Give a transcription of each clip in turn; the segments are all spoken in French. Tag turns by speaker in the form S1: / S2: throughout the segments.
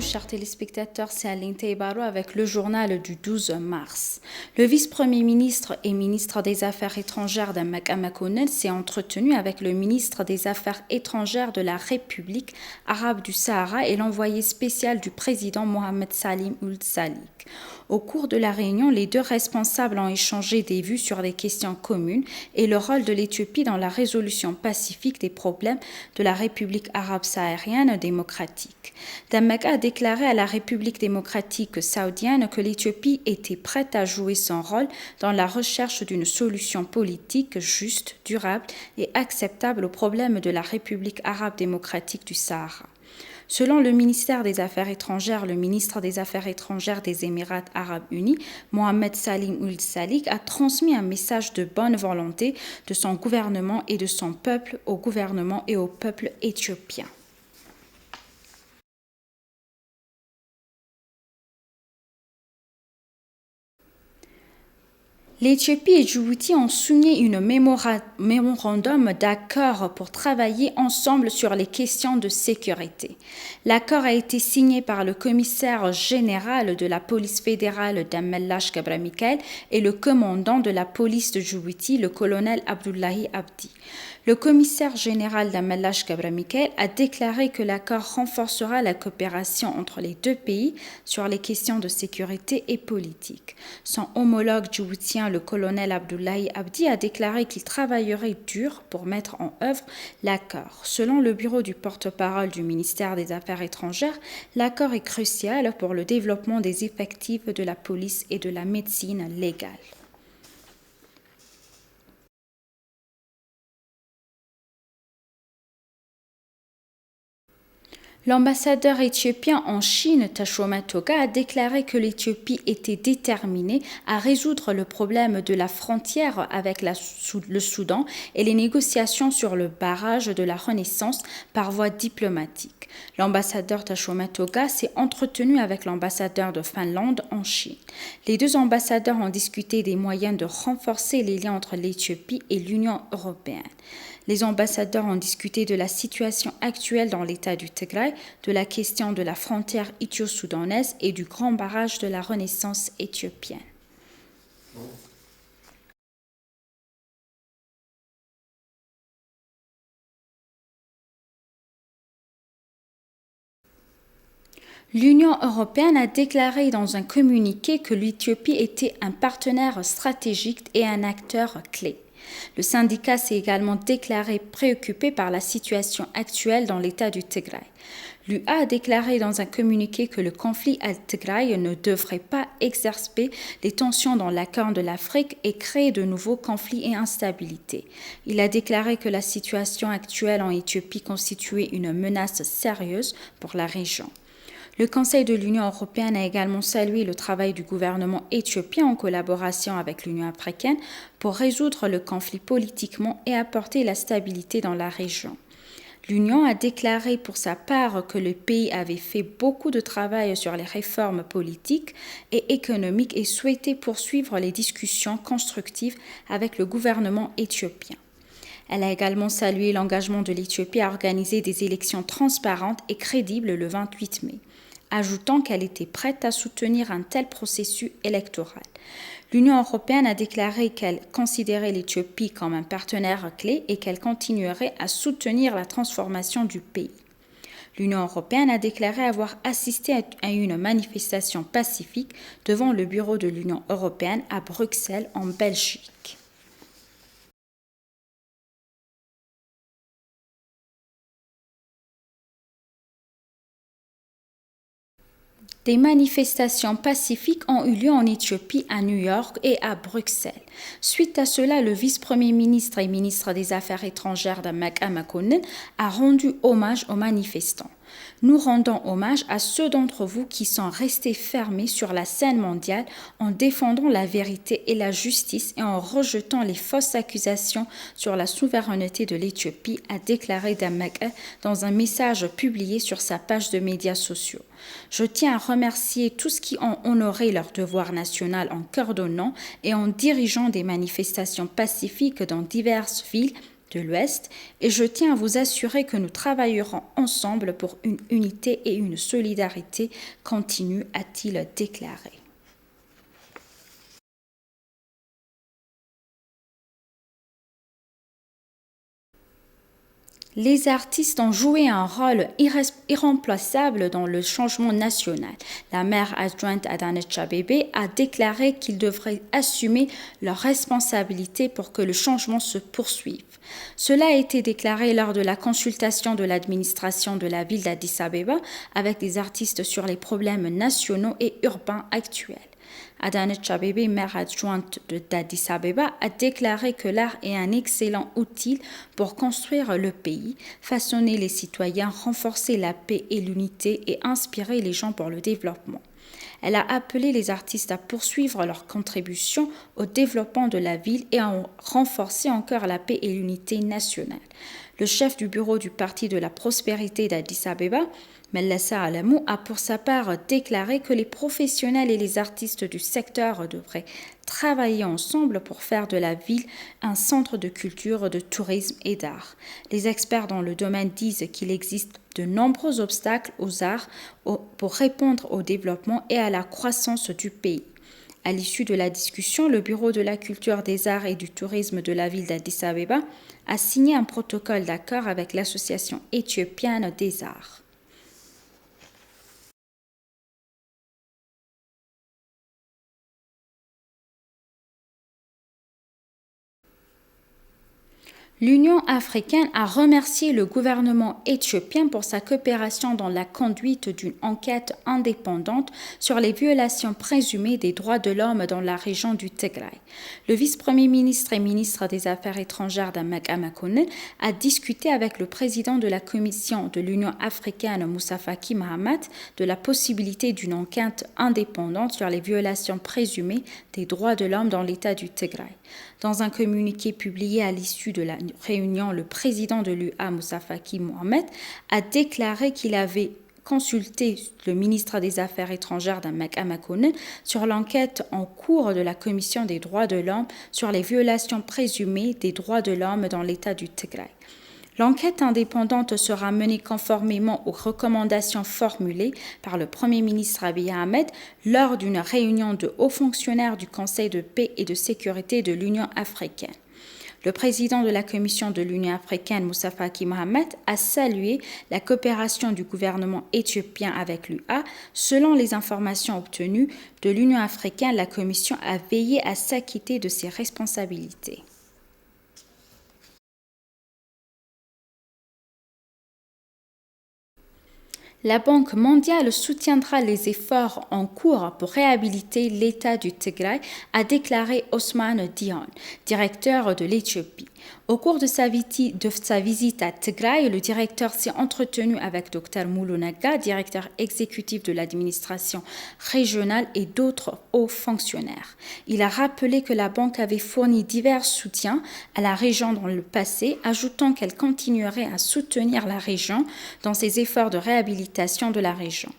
S1: chers téléspectateurs, c'est Aline Teibaro avec le journal du 12 mars. Le vice-premier ministre et ministre des Affaires étrangères d'Amak Amakonnen s'est entretenu avec le ministre des Affaires étrangères de la République arabe du Sahara et l'envoyé spécial du président Mohamed Salim Ould Salik. Au cours de la réunion, les deux responsables ont échangé des vues sur des questions communes et le rôle de l'Éthiopie dans la résolution pacifique des problèmes de la République arabe saharienne démocratique. Damak a déclaré à la République démocratique saoudienne que l'Éthiopie était prête à jouer son rôle dans la recherche d'une solution politique juste, durable et acceptable aux problèmes de la République arabe démocratique du Sahara. Selon le ministère des Affaires étrangères, le ministre des Affaires étrangères des Émirats arabes unis, Mohamed Salim Ould Salik, a transmis un message de bonne volonté de son gouvernement et de son peuple au gouvernement et au peuple éthiopien. L'Éthiopie et Djibouti ont signé une mémorandum d'accord pour travailler ensemble sur les questions de sécurité. L'accord a été signé par le commissaire général de la police fédérale Dammelash Gabra Mikael et le commandant de la police de Djibouti, le colonel Abdullahi Abdi. Le commissaire général Dammelash Gabra Mikael a déclaré que l'accord renforcera la coopération entre les deux pays sur les questions de sécurité et politique. Son homologue djiboutien, le colonel Abdullahi Abdi, a déclaré qu'il travaillerait dur pour mettre en œuvre l'accord. Selon le bureau du porte-parole du ministère des Affaires étrangères, l'accord est crucial pour le développement des effectifs de la police et de la médecine légale. L'ambassadeur éthiopien en Chine, Tashoma Toga, a déclaré que l'Éthiopie était déterminée à résoudre le problème de la frontière avec le Soudan et les négociations sur le barrage de la Renaissance par voie diplomatique. L'ambassadeur Tashoma Toga s'est entretenu avec l'ambassadeur de Finlande en Chine. Les deux ambassadeurs ont discuté des moyens de renforcer les liens entre l'Éthiopie et l'Union européenne. Les ambassadeurs ont discuté de la situation actuelle dans l'État du Tigray, de la question de la frontière éthio-soudanaise et du grand barrage de la Renaissance éthiopienne. L'Union européenne a déclaré dans un communiqué que l'Éthiopie était un partenaire stratégique et un acteur clé. Le syndicat s'est également déclaré préoccupé par la situation actuelle dans l'État du Tigray. L'UA a déclaré dans un communiqué que le conflit à Tigray ne devrait pas exacerber les tensions dans la Corne de l'Afrique et créer de nouveaux conflits et instabilités. Il a déclaré que la situation actuelle en Éthiopie constituait une menace sérieuse pour la région. Le Conseil de l'Union européenne a également salué le travail du gouvernement éthiopien en collaboration avec l'Union africaine pour résoudre le conflit politiquement et apporter la stabilité dans la région. L'Union a déclaré pour sa part que le pays avait fait beaucoup de travail sur les réformes politiques et économiques et souhaitait poursuivre les discussions constructives avec le gouvernement éthiopien. Elle a également salué l'engagement de l'Éthiopie à organiser des élections transparentes et crédibles le 28 mai, ajoutant qu'elle était prête à soutenir un tel processus électoral. L'Union européenne a déclaré qu'elle considérait l'Éthiopie comme un partenaire clé et qu'elle continuerait à soutenir la transformation du pays. L'Union européenne a déclaré avoir assisté à une manifestation pacifique devant le bureau de l'Union européenne à Bruxelles, en Belgique. Des manifestations pacifiques ont eu lieu en Éthiopie, à New York et à Bruxelles. Suite à cela, le vice-premier ministre et ministre des Affaires étrangères d'Amak Amakonnen a rendu hommage aux manifestants. Nous rendons hommage à ceux d'entre vous qui sont restés fermés sur la scène mondiale en défendant la vérité et la justice et en rejetant les fausses accusations sur la souveraineté de l'Éthiopie, a déclaré Damak dans un message publié sur sa page de médias sociaux. Je tiens à remercier tous qui ont honoré leur devoir national en coordonnant et en dirigeant des manifestations pacifiques dans diverses villes de l'Ouest et je tiens à vous assurer que nous travaillerons ensemble pour une unité et une solidarité continue, a-t-il déclaré. Les artistes ont joué un rôle irremplaçable dans le changement national. La maire adjointe Adanek Abebe a déclaré qu'ils devraient assumer leurs responsabilités pour que le changement se poursuive. Cela a été déclaré lors de la consultation de l'administration de la ville d'Addis Abeba avec des artistes sur les problèmes nationaux et urbains actuels. Adanek Abebe, maire adjointe d'Addis Abeba, a déclaré que l'art est un excellent outil pour construire le pays, façonner les citoyens, renforcer la paix et l'unité et inspirer les gens pour le développement. Elle a appelé les artistes à poursuivre leur contribution au développement de la ville et à renforcer encore la paix et l'unité nationale. Le chef du bureau du Parti de la prospérité d'Addis Abeba, Mellassa Alamou, a pour sa part déclaré que les professionnels et les artistes du secteur devraient travailler ensemble pour faire de la ville un centre de culture, de tourisme et d'art. Les experts dans le domaine disent qu'il existe de nombreux obstacles aux arts pour répondre au développement et à la croissance du pays. À l'issue de la discussion, le Bureau de la culture, des arts et du tourisme de la ville d'Addis Abeba a signé un protocole d'accord avec l'Association éthiopienne des arts. L'Union africaine a remercié le gouvernement éthiopien pour sa coopération dans la conduite d'une enquête indépendante sur les violations présumées des droits de l'homme dans la région du Tigray. Le vice-premier ministre et ministre des Affaires étrangères d'Amak Amakonnen a discuté avec le président de la Commission de l'Union africaine, Moussa Faki Mahamat, de la possibilité d'une enquête indépendante sur les violations présumées des droits de l'homme dans l'État du Tigray. Dans un communiqué publié à l'issue de la réunion, le président de l'UA, Moussa Faki Mohamed, a déclaré qu'il avait consulté le ministre des Affaires étrangères d'Amak Amakonnen sur l'enquête en cours de la Commission des droits de l'homme sur les violations présumées des droits de l'homme dans l'État du Tigray. L'enquête indépendante sera menée conformément aux recommandations formulées par le Premier ministre Abiy Ahmed lors d'une réunion de hauts fonctionnaires du Conseil de paix et de sécurité de l'Union africaine. Le président de la Commission de l'Union africaine, Moussa Faki Mohamed, a salué la coopération du gouvernement éthiopien avec l'UA. Selon les informations obtenues de l'Union africaine, la Commission a veillé à s'acquitter de ses responsabilités. La Banque mondiale soutiendra les efforts en cours pour réhabiliter l'État du Tigray, a déclaré Osman Dion, directeur de l'Éthiopie. Au cours de sa visite à Tigray, le directeur s'est entretenu avec Dr Moulou Naga, directeur exécutif de l'administration régionale et d'autres hauts fonctionnaires. Il a rappelé que la banque avait fourni divers soutiens à la région dans le passé, ajoutant qu'elle continuerait à soutenir la région dans ses efforts de réhabilitation de la région.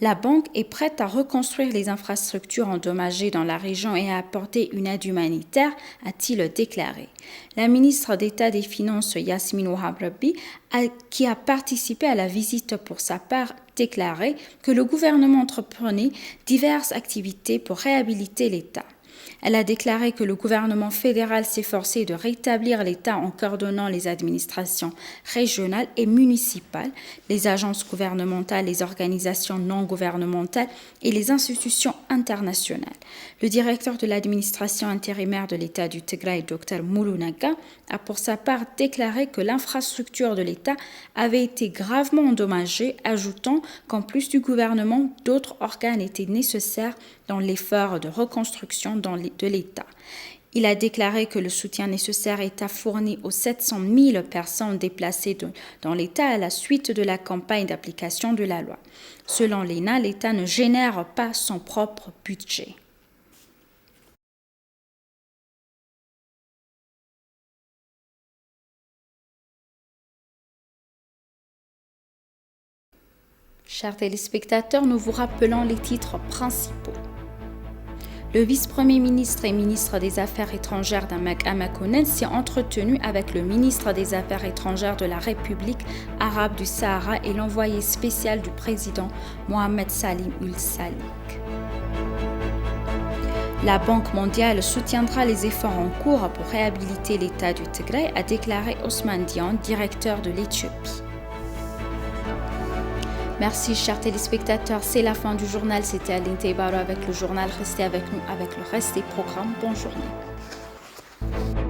S1: La banque est prête à reconstruire les infrastructures endommagées dans la région et à apporter une aide humanitaire, a-t-il déclaré. La ministre d'État des Finances, Yasmine Ouadraogo, qui a participé à la visite pour sa part, déclaré que le gouvernement entreprenait diverses activités pour réhabiliter l'État. Elle a déclaré que le gouvernement fédéral s'efforçait de rétablir l'État en coordonnant les administrations régionales et municipales, les agences gouvernementales, les organisations non gouvernementales et les institutions internationales. Le directeur de l'administration intérimaire de l'État du Tigray, Dr Moulou Naga, a pour sa part déclaré que l'infrastructure de l'État avait été gravement endommagée, ajoutant qu'en plus du gouvernement, d'autres organes étaient nécessaires dans l'effort de reconstruction de l'État. Il a déclaré que le soutien nécessaire est fourni aux 700 000 personnes déplacées dans l'État à la suite de la campagne d'application de la loi. Selon l'ENA, l'État ne génère pas son propre budget. Chers téléspectateurs, nous vous rappelons les titres principaux. Le vice-premier ministre et ministre des Affaires étrangères d'Amak Amakonnen s'est entretenu avec le ministre des Affaires étrangères de la République arabe du Sahara et l'envoyé spécial du président Mohamed Salim Ul-Salik. La Banque mondiale soutiendra les efforts en cours pour réhabiliter l'État du Tigray, a déclaré Ousmane Dian, directeur de l'Éthiopie. Merci chers téléspectateurs, c'est la fin du journal. C'était Aline Teibaro avec le journal. Restez avec nous avec le reste des programmes. Bonne journée.